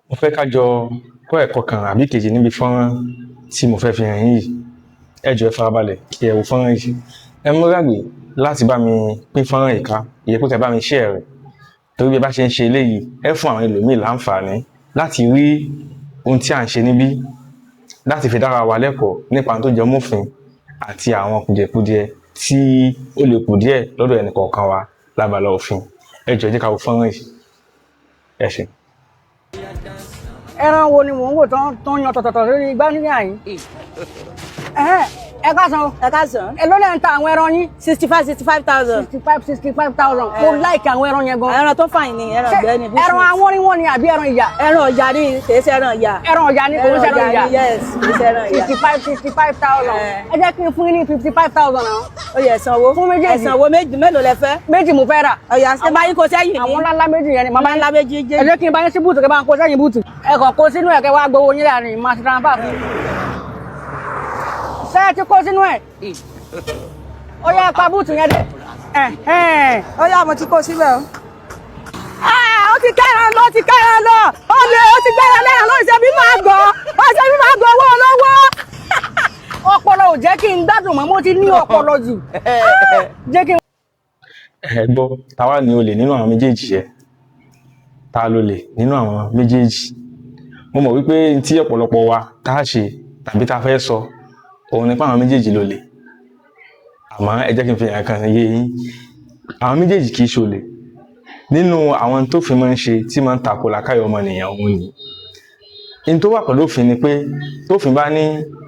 Mo fẹ́ ká jọ kọ́ ẹ̀kọ́ kan àbí kejì níbi fọ́nrán tí mo fẹ́ fi hàn yín yìí. Ẹ jọ̀ọ́ ẹ farabalẹ̀ kí ẹ wo fọ́nrán yìí. Ẹ má gbàgbé láti bá mi pín fọ́nrán yìí ká, ìyẹn pé kẹ́ bá mi share rẹ̀. Torí bí ẹ bá ṣe ń ṣe eléyìí, ẹ fún àwọn ẹlòmíì láǹfààní láti rí ohun tí à ń ṣe níbí, láti fi dára wa lẹ́kọ̀ọ́ nípa tó jẹ mọ́fin àti àwọn kùdìẹ̀kudiẹ tí ó lè kù díẹ̀ lọ́dọ̀ ẹnì kọ̀ọ̀kan wa lábala òfin. Ẹ jọ̀ọ́ ẹ jẹ́ ká wo fọ́nrán yìí. Ẹ ṣé. Ẹran wo ni mò ń wò tó ń yan tọ̀tọ̀tọ̀ lórí igbá níyà yín? Ẹ káàsán. Ẹ káàsán. Èló lẹ ń ta àwọn ẹran yín? 65,000. 65,000. Mo like àwọn ẹran yẹn gan. Ẹran tó fàìn ni ẹran ọ̀gbẹ́ ni. Ẹran awọ́nríwọ́n ni àbí ẹran ìyà? Ẹran ọ̀yà ni, kìí ṣe ẹran ìyà. Ẹran ọ̀yà ni kò ń ṣe ẹran ìyà. Yes, kìí ṣe ẹran ìyà. 65,000. Ẹ jẹ́ kí n fún yín ní 55,000 náà. Ó yẹ ẹ̀sánwó. Fún méjèèjì. Ẹ̀sánwó méjì mélòó lẹ fẹ́? Méjì mo fẹ́ rà. Ọ̀yà ṣe bá yín kó sẹ́yìn ni. Àwọn ńláńlá méjì yẹn ni. Màmá ńlá méjì jẹ́. Ẹ jẹ́ kí n bá yín sí búùtù kẹ́ bá ń kó sẹ́yìn búùtù. Ẹ kàn kó sínú ẹ̀ kẹ́ wá gbowó yín láàrin máa ti transfer fún. Ṣé ẹ ti kó sínú ẹ̀? Ó yẹ pa búùtù yẹn dé. Ó yá mo ti kó síbẹ̀ o. Ó ti kẹ́ran lọ, ó ti kẹ́ran lọ. Ó lè ó ti gbẹ́ran lẹ́ran lórí ṣe bí máa gbọ́. Ó ṣe bí máa gbọ́ owó olówó. Ọpọlọ ò jẹ́ kí n gbádùn mọ́, mo ti ní ọpọlọ jù. Jẹ́ kí n. Ẹ gbọ́, táwa ni olè nínú àwọn méjèèjì yẹn? Ta ló lè nínú àwọn méjèèjì? Mo mọ̀ wípé tí ọ̀pọ̀lọpọ̀ wa tá a ṣe tàbí tá a fẹ́ sọ, òun nípa àwọn méjèèjì ló lè. Àmọ́ ẹ jẹ́ kí n fi hàn kan yé yín. Àwọn méjèèjì kì í ṣolè. Nínú àwọn tó fi máa ń ṣe tí máa ń tako làákàyè ọmọnìyàn òun ni. In tó wà pẹ̀lú òfin ni pé tófin bá ní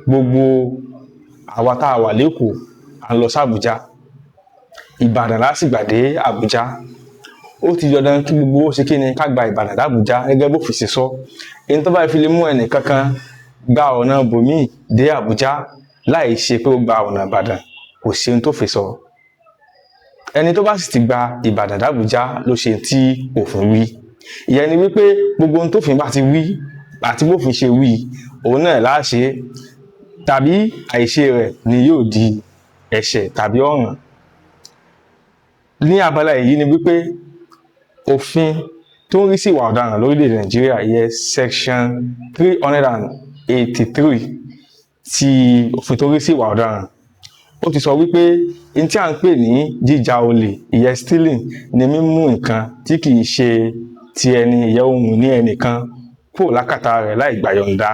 gbogbo àwa tá a wà lÉkòó à ń lọ sí Àbújá, Ìbàdàn láti gbà dé Àbújá. Ó ti dandan kí gbogbo ó ṣe kí ni ká gba Ìbàdàn d'Àbújá gẹ́gẹ́ bó fi ṣe sọ. In tó bá fi lè mú ẹnì kankan gba ọ̀nà bòmíì dé Àbújá láì ṣe pé ó gba ọ̀nà Ìbàdàn, kò sí ohun tó fi sọ. Ẹni tó bá sì ti gba Ìbàdàn d'Àbújá ló ṣe tí òfin wí. Ìyẹn ni wípé gbogbo ohun tófin bá ti wí àti bófin ṣe wí, òun náà láṣẹ, tàbí àìṣe rẹ̀ ni yóò di ẹ̀ṣẹ̀ tàbí ọ̀ràn. Ní abala èyí ni wípé òfin tó ń rí sí ìwà ọ̀daràn lórílẹ̀-èdè Nàìjíríà yẹ section 383 ti òfin tó ń rí sí ìwà ọ̀daràn. Ó ti sọ wípé in tí à ń pè ní jíjà olè, ìyẹn stealing, ni mímú nǹkan tí kìí ṣe ti ẹni, ìyẹn ohun ní ẹnìkan kúrò lákàtà rẹ̀ láì gbàyọ̀ǹda,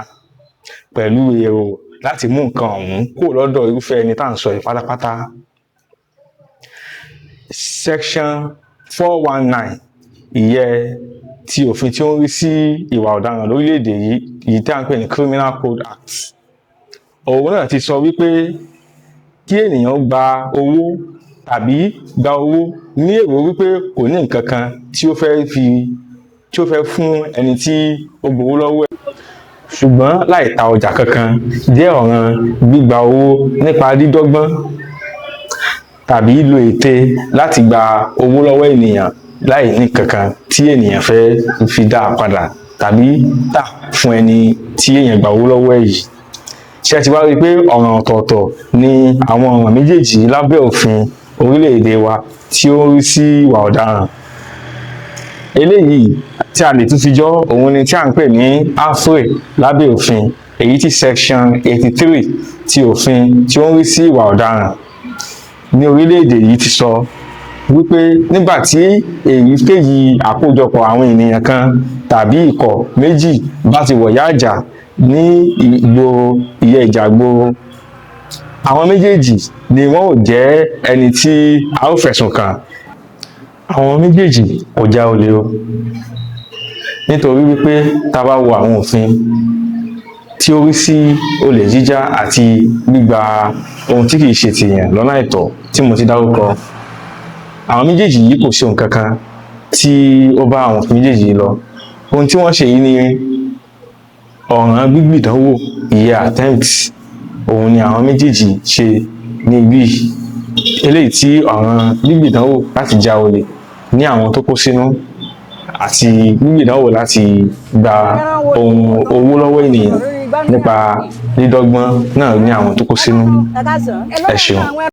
pẹ̀lú èrò láti mú nǹkan ọ̀hún kúrò lọ́dọ̀ irúfẹ́ ẹni tá à ń sọ yìí pátápátá. Section 419 ìyẹn ti òfin tí ó ń rí sí ìwà ọ̀daràn lórílẹ̀-èdè yìí tí à ń pè ní Criminal Code Act. Òun náà ti sọ wípé kí ènìyàn gba owó tàbí gba owó ní èrò wípé kò ní nǹkan kan tí ó fẹ́ fún ẹni tí ó gbowó lọ́wọ́ ẹ̀, ṣùgbọ́n láì ta ọjà kankan, jẹ́ ọ̀ràn gbígba owó nípa dídọ́gbọ́n tàbí lo ète láti gba owó lọ́wọ́ ènìyàn láì ní kankan tí ènìyàn fẹ́ fi dá padà tàbí tà fún ẹni tí èèyàn gba owó lọ́wọ́ ẹ̀ yìí. Ṣé ẹ ti wá rí i pé ọ̀ràn ọ̀tọ̀ọ̀tọ̀ ni àwọn ọ̀ràn méjèèjì lábẹ́ òfin orílẹ̀-èdè wa tí ó ń rí sí ìwà ọ̀daràn. Eléyìí tí a lè tún fi jọ òun ni tí à ń pè ní AFRE lábẹ́ òfin, èyí tí section 83 ti òfin tí ó ń rí sí ìwà ọ̀daràn ní orílẹ̀-èdè yìí ti sọ wípé nígbà tí èyíkéyìí àkójọpọ̀ àwọn ènìyàn kan tàbí ikọ̀ méjì bá ti wọ̀yá àjà ní ìgboro, ìyẹn ìjà gboro, àwọn méjèèjì ni wọ́n ò jẹ́ ẹni tí a ó fẹ̀sùn kàn. Àwọn méjèèjì kò já olè o, nítorí wípé tá bá wo àwọn òfin tí ó rí sí olè jíjà àti gbígba ohun tí kìí ṣe tìyàn lọ́nà àìtọ́ tí mo ti dárúkọ, àwọn méjèèjì yìí kò ṣe ohun kankan tí ó bá àwọn òfin méjèèjì lọ. Ohun tí wọ́n ṣe yìí ni ọ̀ràn gbígbìdánwò, ìyẹn attempt, òun ni àwọn méjèèjì ṣe ní ibi. Eléyìí tí ọ̀ràn gbígbìdánwò láti já olè ní àwọn tó kó sínú àti gbígbìdánwò láti gba ohun owó lọ́wọ́ ènìyàn nípa dídọ́gbọ́n náà ní àwọn tó kó sínú. Ẹ ṣeun.